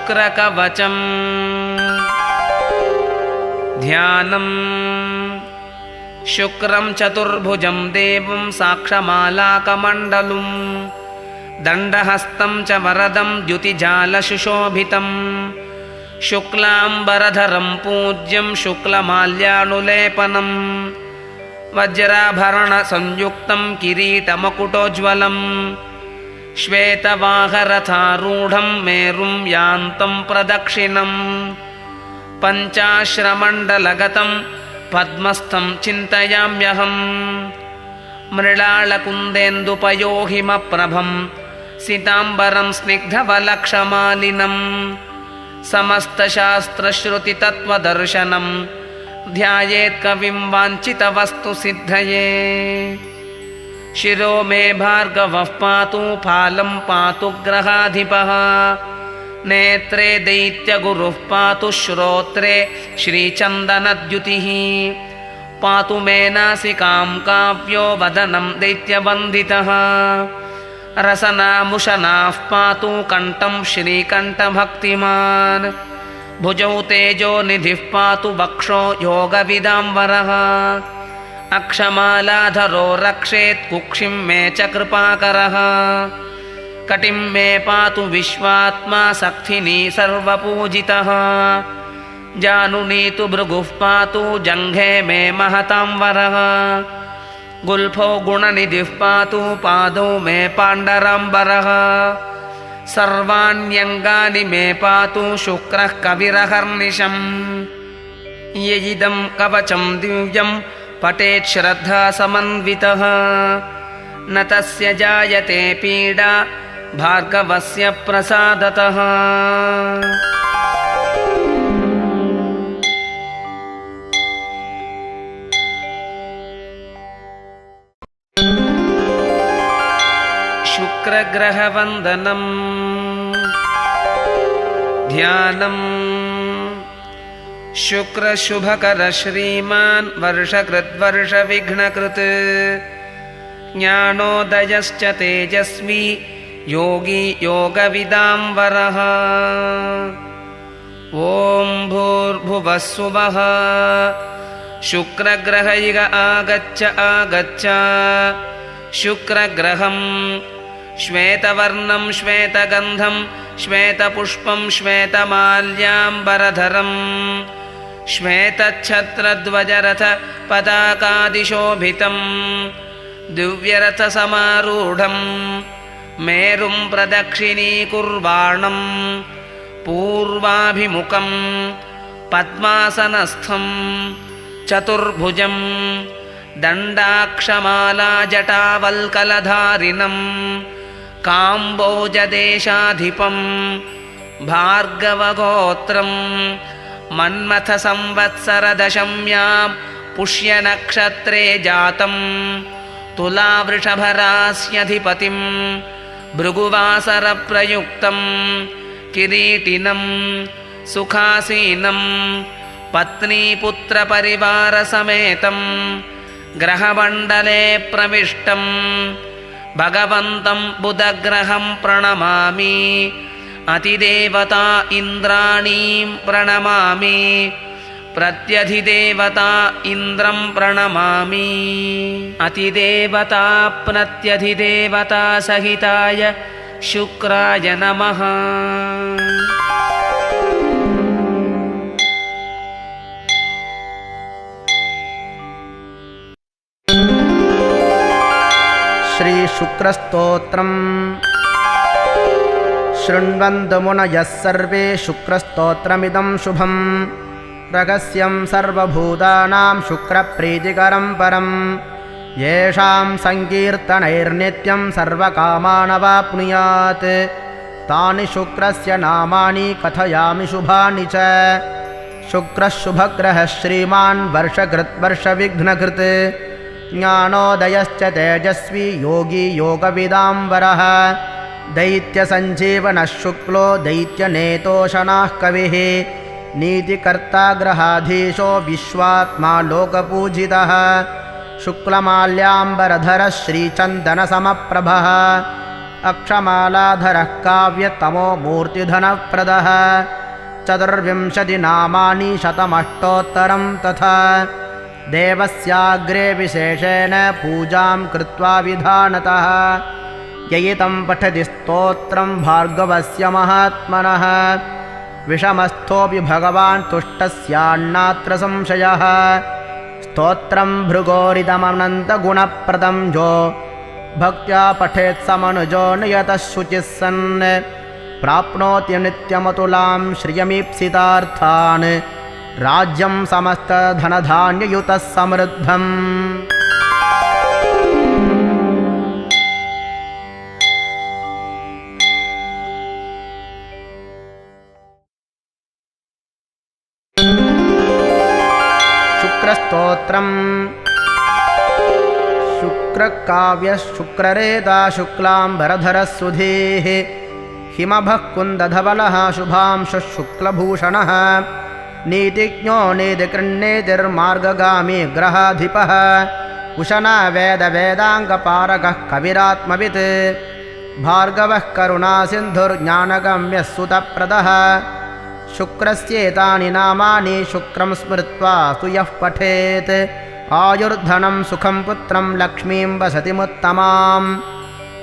शुक्रकवचम् ध्यानम् शुक्रं चतुर्भुजं देवं साक्षमालाकमण्डलुं दण्डहस्तं च वरदं द्युतिजालशुशोभितं शुक्लाम्बरधरं पूज्यं शुक्लमाल्यानुलेपनं वज्राभरणसंयुक्तं किरीटमकुटोज्ज्वलं श्वेतवाहरथारूढं मेरुं यान्तं प्रदक्षिणं पञ्चाश्रमण्डलगतं पद्मस्थं चिन्तयाम्यहम् मृळालकुन्देन्दुपयोहिमप्रभं सिताम्बरं स्निग्धवलक्षमालिनं समस्तशास्त्रश्रुतितत्त्वदर्शनं ध्यायेत्कविं वाञ्छितवस्तुसिद्धये शिरो मे भार्गवः पातु फालं पातु ग्रहाधिपः नेत्रे दैत्यगुरुः पातु श्रोत्रे श्रीचन्दनद्युतिः पातु मे नासिकां काव्यो वदनं दैत्यवन्दितः रसनामुशनाः पातु कण्ठं श्रीकण्ठभक्तिमान् भुजौ तेजोनिधिः पातु वक्षो योगविदाम्बरः अक्षमालाधरो रक्षेत् कुक्षिं मे च कृपाकरः कटिं मे पातु विश्वात्मा सक्थिनी सर्वपूजितः जानुनी तु भृगुः पातु जङ्घे मे महतां वरः गुल्फो गुणनिधिः पातु पादौ मे पाण्डराम्बरः सर्वाण्यङ्गानि मे पातु शुक्रः कविरहर्निशम् यदिदं कवचं दिव्यं पठेत् श्रद्धासमन्वितः न तस्य जायते पीडा भार्गवस्य प्रसादतः शुक्रग्रहवन्दनम् ध्यानम् शुक्रशुभकर श्रीमान् वर्षकृद्वर्षविघ्नकृत् ज्ञानोदयश्च तेजस्वी योगी योगविदाम्बरः ॐ भूर्भुवः सुवः शुक्रग्रह इग आगच्छ आगच्छ शुक्रग्रहं श्वेतवर्णं श्वेतगन्धं श्वेतपुष्पं श्वेतमाल्याम्बरधरं श्वेतच्छत्रध्वजरथ पताकादिशोभितं दिव्यरथसमारूढं मेरुं प्रदक्षिणीकुर्वाणं पूर्वाभिमुखं पद्मासनस्थं चतुर्भुजं दण्डाक्षमालाजटावल्कलधारिणं काम्बोजदेशाधिपं भार्गवगोत्रं मन्मथसंवत्सरदशम्यां पुष्यनक्षत्रे जातं तुलावृषभरास्यधिपतिं भृगुवासरप्रयुक्तं किरीटिनं सुखासीनं पत्नीपुत्रपरिवारसमेतं ग्रहमण्डले प्रविष्टं भगवन्तं बुधग्रहं प्रणमामि अतिदेवता इन्द्राणीं प्रणमामि प्रत्यधिदेवता इन्द्रं प्रणमामि अतिदेवता प्रत्यधिदेवता सहिताय शुक्राय नमः। श्री शुक्रस्तोत्रम् शृण्वन्तु मुनयः सर्वे शुक्रस्तोत्रमिदं शुभं रहस्यं सर्वभूतानां शुक्रप्रीतिकरं परं येषां संकीर्तनैर्नित्यं सर्वकामानवाप्नुयात् तानि शुक्रस्य नामानि कथयामि शुभानि च। शुक्रः शुभग्रहः श्रीमान् वर्षकृत् ज्ञानोदयश्च तेजस्वी योगी योगविदाम्बरः दैत्यसञ्जीवनः शुक्लो दैत्यनेतोषणाः कविः नीतिकर्ता ग्रहाधीशो विश्वात्मा लोकपूजितः शुक्लमाल्याम्बरधरः श्रीचन्दनसमप्रभः अक्षमालाधरः काव्यतमो मूर्तिधनप्रदः 24 नामानि शतमष्टोत्तरं तथा देवस्याग्रे विशेषेण पूजां कृत्वा विधानतः ययितं पठति स्तोत्रं भार्गवस्य महात्मनः विषमस्थोऽपि भगवान् तुष्टस्यान्नात्र संशयः स्तोत्रं भृगोरिदमनन्तगुणप्रदं जो भक्त्या पठेत् समनुजो नियतः शुचिः सन् प्राप्नोति नित्यमतुलां श्रियमीप्सितार्थान् राज्यं समस्तधनधान्ययुतः समृद्धम् शुक्रस्तोत्रम् शुक्रकाव्यः शुक्ररेता शुक्लाम्बरधरः सुधीः हिमभः कुन्दधवलः शुभांशुः शुक्लभूषणः नीतिज्ञो नीतिकृन्नीतिर्मार्गगामी ग्रहाधिपः उशना वेदवेदाङ्गपारगः कविरात्मवित् भार्गवः करुणासिन्धुर्ज्ञानगम्यः सुतप्रदः शुक्रस्येतानि नामानि शुक्रं स्मृत्वा यः पठेत् आयुर्धनं सुखं पुत्रं लक्ष्मीं वसतिमुत्तमां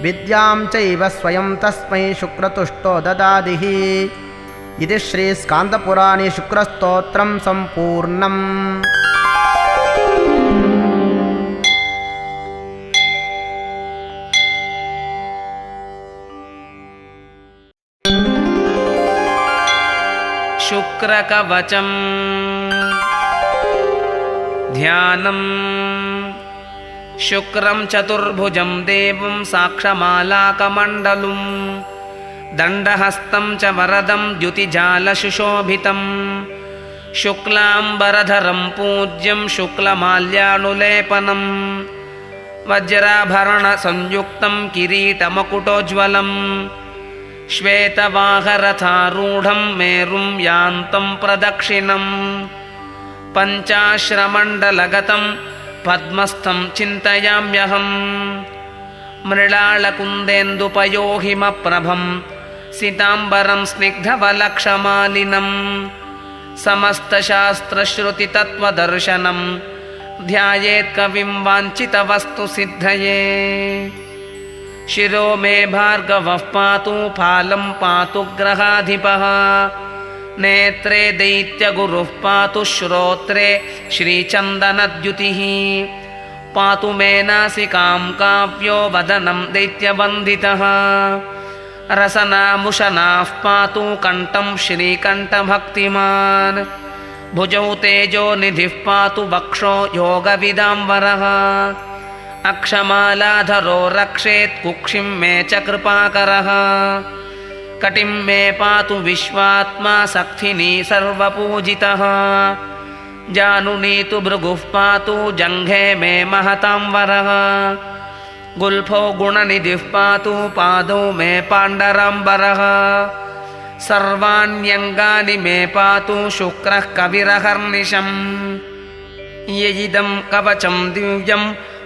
विद्यां चैव स्वयं तस्मै शुक्रतुष्टो ददादिः इति श्रीस्कान्दपुराणे शुक्रस्तोत्रं सम्पूर्णम्। शुक्रकवचम् ध्यानम् शुक्रं चतुर्भुजं देवं साक्षमालाकमण्डलुं दण्डहस्तं च वरदं द्युतिजालशुशोभितं शुक्लाम्बरधरं पूज्यं शुक्लमाल्यानुलेपनं वज्राभरणसंयुक्तं किरीटमकुटोज्ज्वलम् श्वेतवाहरथारूढं मेरुं यान्तं प्रदक्षिणं पञ्चाश्रमण्डलगतं पद्मस्थं चिन्तयाम्यहं मृळालकुन्देन्दुपयोहिमप्रभं सिताम्बरं स्निग्धवलक्षमालिनं समस्तशास्त्रश्रुतितत्त्वदर्शनं ध्यायेत्कविं वाञ्छितवस्तुसिद्धये शिरो मे भार्गवः पातु फालं पातु ग्रहाधिपः नेत्रे दैत्यगुरुः पातु श्रोत्रे श्रीचन्दनद्युतिः पातु मे नासिकां काव्यो वदनं दैत्यवन्दितः रसनामुशनाः पातु कण्ठं श्रीकण्ठभक्तिमान् भुजौ तेजोनिधिः पातु वक्षो योगविदाम्बरः अक्षमालाधरो रक्षेत् कुक्षिं मे च कृपाकरः कटिं मे पातु विश्वात्मा सक्थिनी सर्वपूजितः जानुनी तु भृगुः पातु जङ्घे मे महतां वरः गुल्फो गुणनिधिः पातु पादौ मे पाण्डराम्बरः सर्वाण्यङ्गानि मे पातु शुक्रः कविरहर्निशम् ययिदं कवचं दिव्यं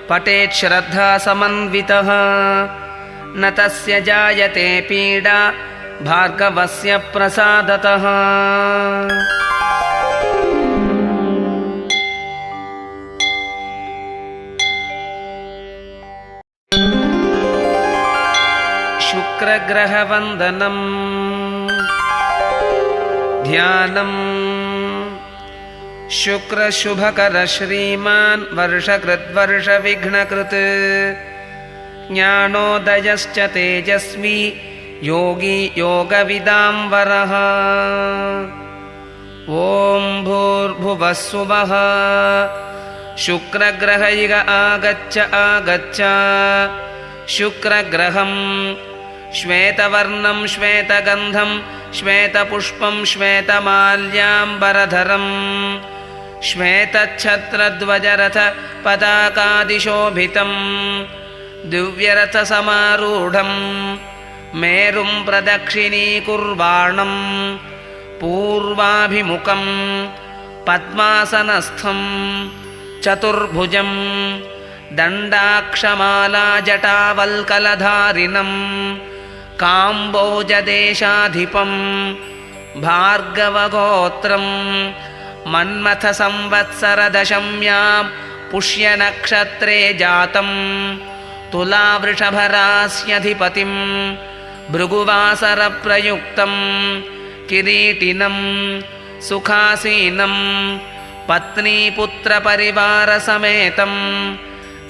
पठेत् श्रद्धा समन्वितः न तस्य जायते पीडा भार्गवस्य प्रसादतः शुक्रग्रहवन्दनं ध्यानम् शुक्रशुभकर श्रीमान् वर्षकृद्वर्षविघ्नकृत् ज्ञानोदयश्च तेजस्वी योगी योगविदाम्बरः ॐ भूर्भुवः स्वः शुक्रग्रह इग आगच्छ आगच्छ शुक्रग्रहं श्वेतवर्णं श्वेतगन्धं श्वेतपुष्पं श्वेतमाल्याम्बरधरं श्वेतच्छत्रध्वजरथ पताकादिशोभितं दिव्यरथसमारूढं मेरुं प्रदक्षिणीकुर्वाणं पूर्वाभिमुखं पद्मासनस्थं चतुर्भुजं दण्डाक्षमालाजटावल्कलधारिणं काम्बोजदेशाधिपं भार्गवगोत्रं मन्मथसंवत्सरदशम्यां पुष्यनक्षत्रे जातं तुलावृषभरास्यधिपतिं भृगुवासरप्रयुक्तं किरीटिनं सुखासीनं पत्नीपुत्रपरिवारसमेतं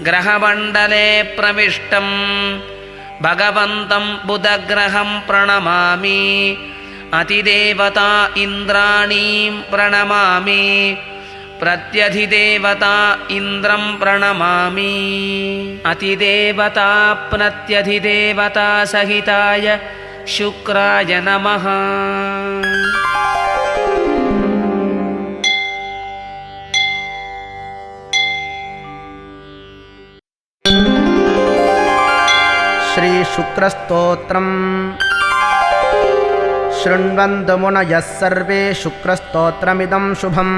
ग्रहमण्डले प्रविष्टं भगवन्तं बुधग्रहं प्रणमामि अतिदेवता इन्द्राणीं प्रणमामि प्रत्यधिदेवता इन्द्रं प्रणमामि अतिदेवता प्रत्यधिदेवता सहिताय शुक्राय नमः। श्रीशुक्रस्तोत्रम् शृण्वन्तु मुनयः सर्वे शुक्रस्तोत्रमिदं शुभं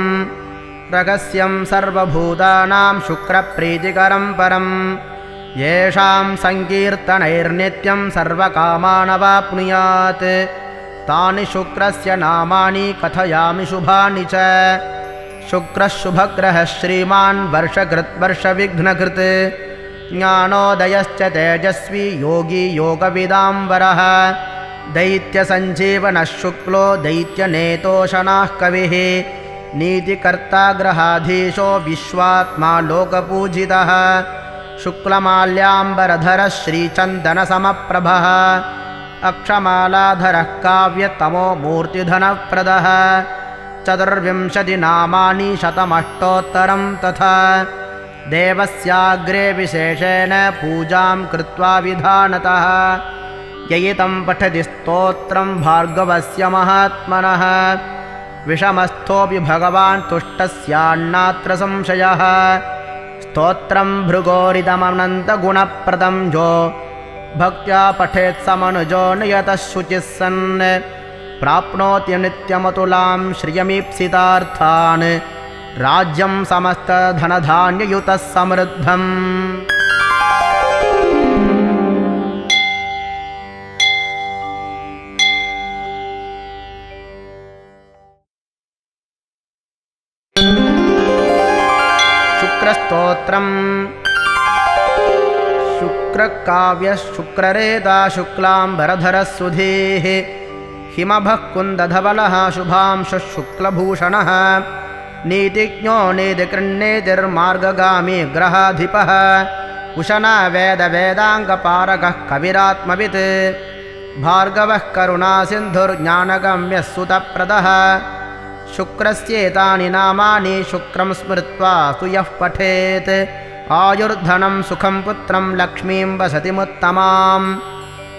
रहस्यं सर्वभूतानां शुक्रप्रीतिकरं परं येषां संकीर्तनैर्नित्यं सर्वकामानवाप्नुयात् तानि शुक्रस्य नामानि कथयामि शुभानि च। शुक्रः शुभग्रहः श्रीमान् वर्षकृत् ज्ञानोदयश्च तेजस्वी योगी योगविदाम्बरः दैत्यसञ्जीवनः शुक्लो दैत्यनेतोषणाः कविः नीतिकर्ता ग्रहाधीशो विश्वात्मा लोकपूजितः शुक्लमाल्याम्बरधरः श्रीचन्दनसमप्रभः अक्षमालाधरः काव्यतमो मूर्तिधनप्रदः 24 नामानि शतमष्टोत्तरं तथा देवस्याग्रे विशेषेण पूजां कृत्वा विधानतः ययितं पठति स्तोत्रं भार्गवस्य महात्मनः विषमस्थोऽपि भगवान् तुष्टस्यान्नात्र संशयः। स्तोत्रं भृगोरिदमनन्तगुणप्रदं जो भक्त्या पठेत् समनुजो नियतः शुचिः सन् प्राप्नोति नित्यमतुलां श्रियमीप्सितार्थान् राज्यं समस्तधनधान्ययुतः समृद्धम्। शुक्रस्तोत्रम् शुक्रकाव्यः शुक्ररेता शुक्लाम्बरधरः सुधीः हिमभः कुन्दधवलः शुभांशुः शुक्लभूषणः नीतिज्ञो नीतिकृन्नेतिर्मार्गगामी ग्रहाधिपः उशना वेदवेदाङ्गपारगः कविरात्मवित् भार्गवः करुणासिन्धुर्ज्ञानगम्यः सुतप्रदः शुक्रस्येतानि नामानि शुक्रं स्मृत्वा तु यः पठेत् आयुर्धनं सुखं पुत्रं लक्ष्मीं वसतिमुत्तमां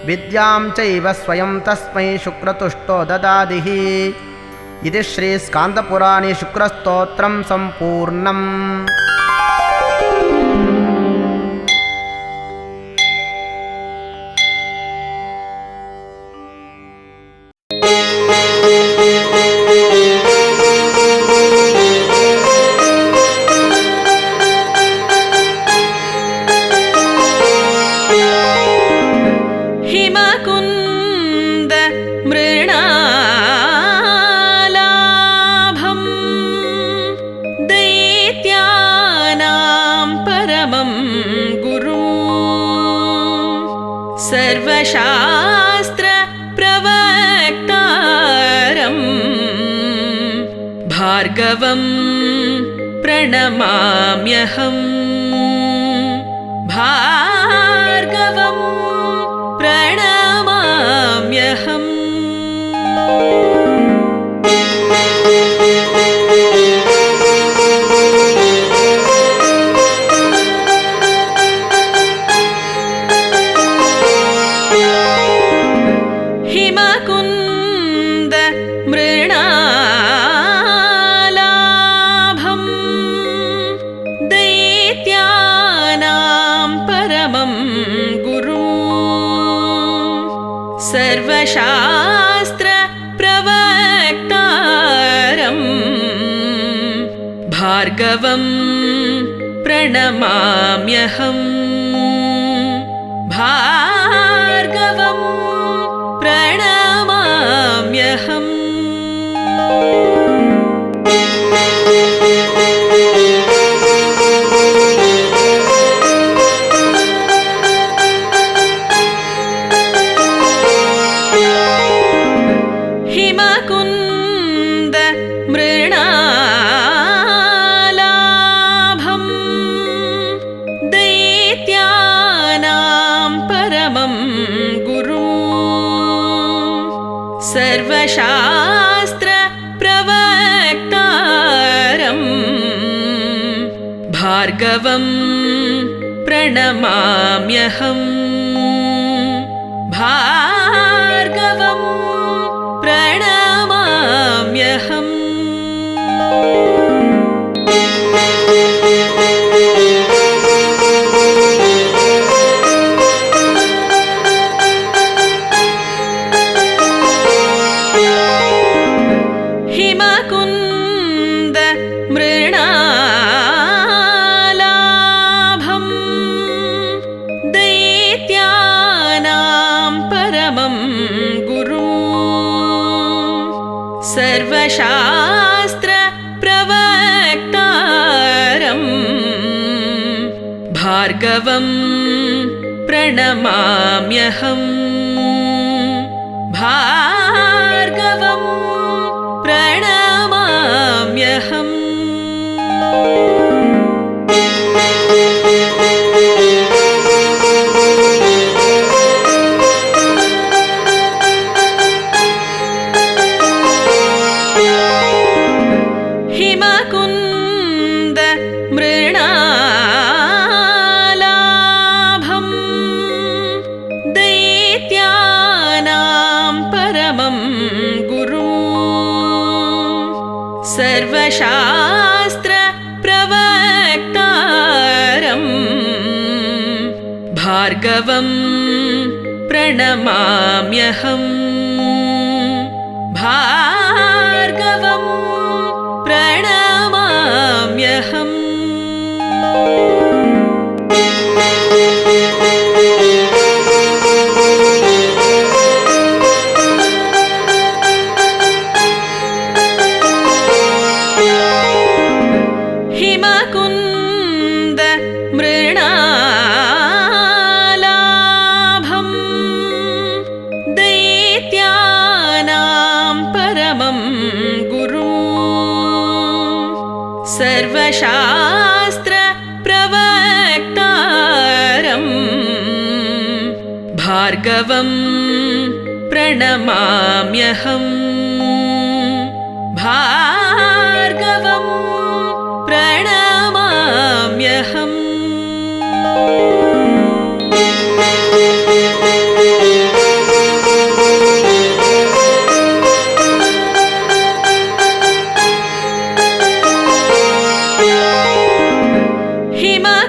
विद्यां चैव स्वयं तस्मै शुक्रतुष्टो ददादिः इति श्रीस्कान्दपुराणे शुक्रस्तोत्रं सम्पूर्णम्। सर्वशास्त्रप्रवक्तारं भार्गवं प्रणमाम्यहम् भार्गवं प्रणमाम्यहम्। सर्वशास्त्रप्रवक्तारं भार्गवं प्रणमाम्यहम् भार्गवं प्रणमाम्यहम् हिमकुन्द मृणालाभं दैत्यानां परमं गुरुं सर्वशास्त्रप्रवक्तारं भार्गवं प्रणमाम्यहम् भार्गवं प्रणमाम्यहम् हिमकुन्द मृणालाभं दैत्यानां परमं गुरुं सर्वशास्त्रप्रवक्तारं भार्गवं प्रणमाम्यहम् भार्गवं प्रणमाम्यहम् हिमकुन्द मृणालाभं दैत्यानां परमं गुरुं सर्वशास्त्रप्रवक्तारं भार्गवं प्रणमाम्यहम् भार्गवं प्रणमाम्यहम् हिमकुन्द मृणालाभं दैत्यानां परमं गुरुं सर्वशास्त्रप्रवक्तारं भार्गवं प्रणमाम्यहम् भार्गवं प्रणमाम्यहम्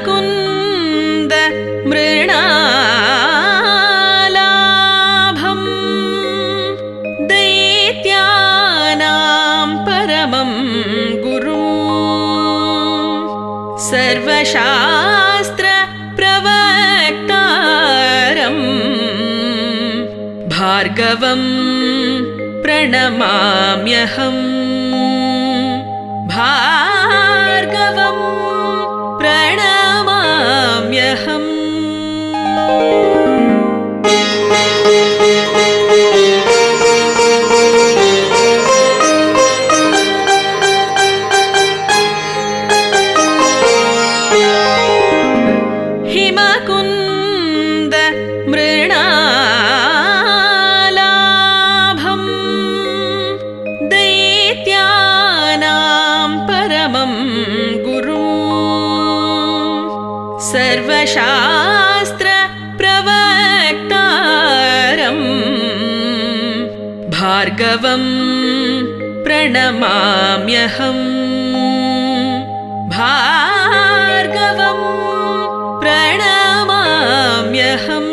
हिमकुन्द मृणालाभं दैत्यानां परमं गुरुं सर्वशास्त्रप्रवक्तारं भार्गवं प्रणमाम्यहम् भार्गवं प्रणमाम्यहम् हिमकुन्द मृणालाभं दैत्यानां परमं गुरुं सर्वशास्त्रप्रवक्तारं भार्गवं प्रणमाम्यहम् भार्गवं प्रणमाम्यहम्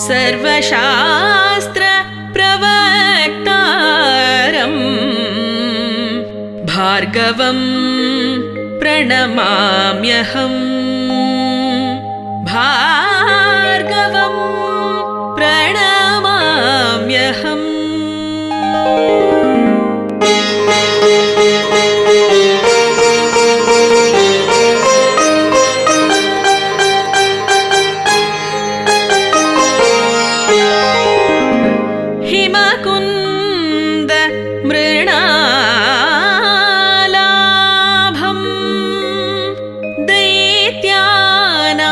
सर्वशास्त्रप्रवक्तारम् भार्गवं प्रणमाम्यहम् भार्गवं प्रणमाम्यहम् हिमकुन्द मृणालाभं दैत्यानां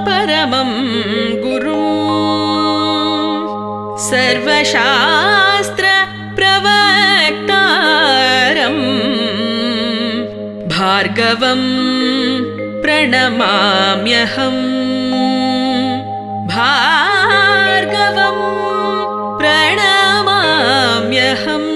परमं गुरुं सर्वशास्त्रप्रवक्तारं भार्गवं प्रणमाम्यहम् भार्गवं प्रणमाम्यहम्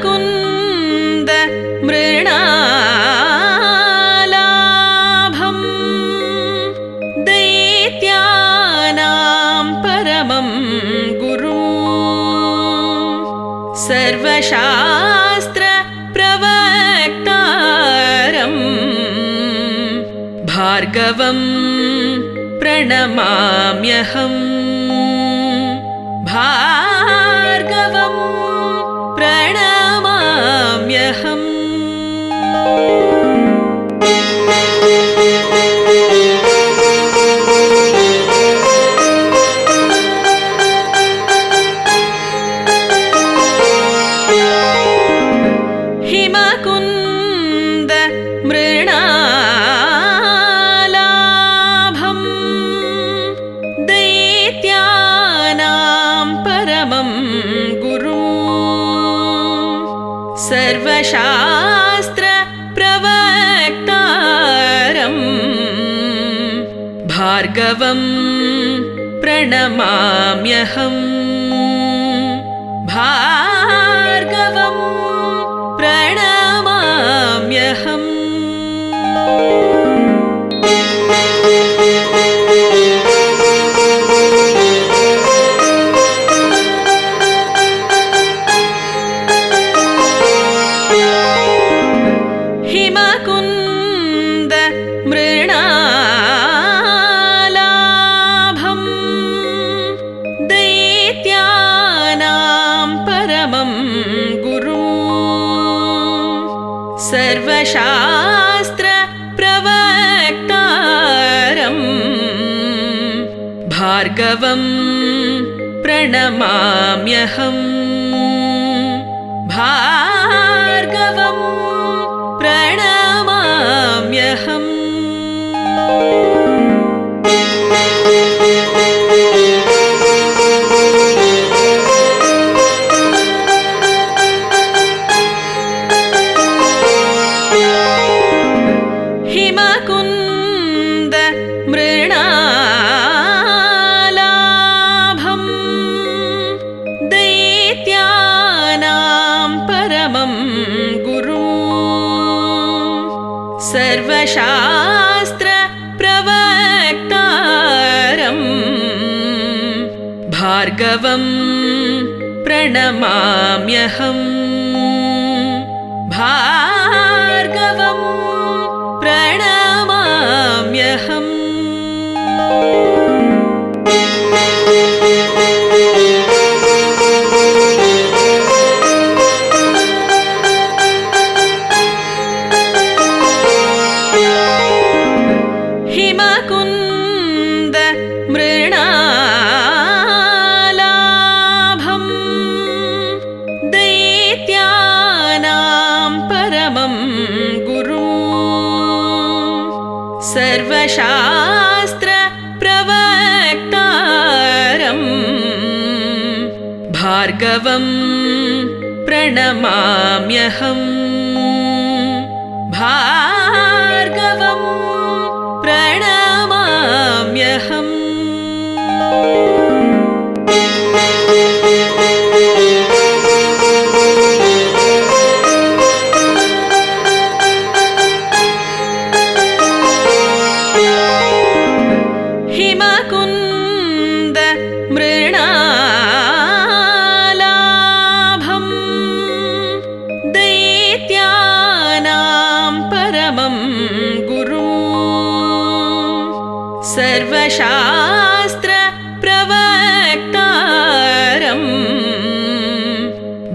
हिमकुन्द मृणालाभं दैत्यानां परमं गुरुं सर्वशास्त्रप्रवक्तारं भार्गवं प्रणमाम्यहम् भार्गवं प्रणमाम्यहम् हिमकुन्द मृणालाभं दैत्यानां परमं गुरुं सर्वशास्त्रप्रवक्तारं भार्गवं प्रणमाम्यहम् भार्गवं प्रणमाम्यहम् हिमकुन्द मृणालाभं दैत्यानां परमं गुरुं सर्वशास्त्रप्रवक्तारं भार्गवं प्रणमाम्यहम् भार्गवं प्रणमाम्यहम् हिमकुन्द मृणालाभं दैत्यानां परमं गुरुं सर्वशास्त्रप्रवक्तारं भार्गवं प्रणमाम्यहम् भार्गवं प्रणमाम्यहम् हिमकुन्द मृणालाभं दैत्यानां परमं गुरुं सर्वशास्त्रप्रवक्तारं भार्गवं प्रणमाम्यहम् भार्गवं प्रणमाम्यहम् सर्वशास्त्रप्रवक्तारम्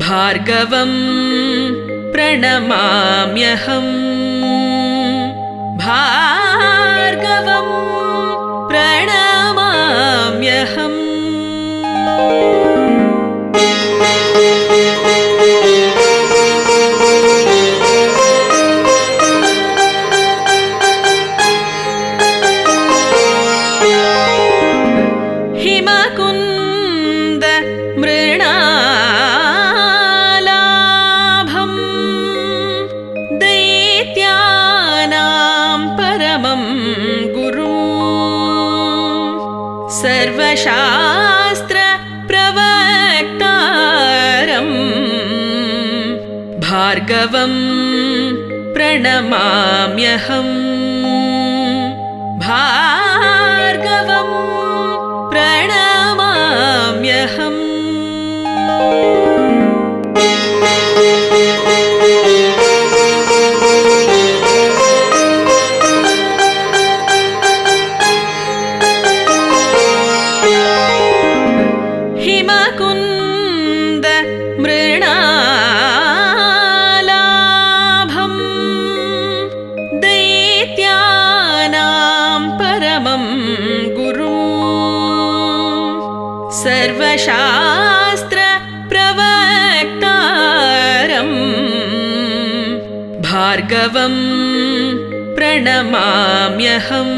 भार्गवं प्रणमाम्यहम् भार्गवं प्रणमाम्यहम् हिमकुन्द मृणालाभम् दैत्यानां परमं गुरुम् सर्वशास्त्रप्रवक्तारम् भार्गवं प्रणमाम्यहम् भार्गवं प्रणमाम्यहम् हिमकुन्द मृणालाभम् दैत्यानां परमं गुरुम् सर्वशास्त्रप्रवक्तारम् भार्गवं प्रणमाम्यहम्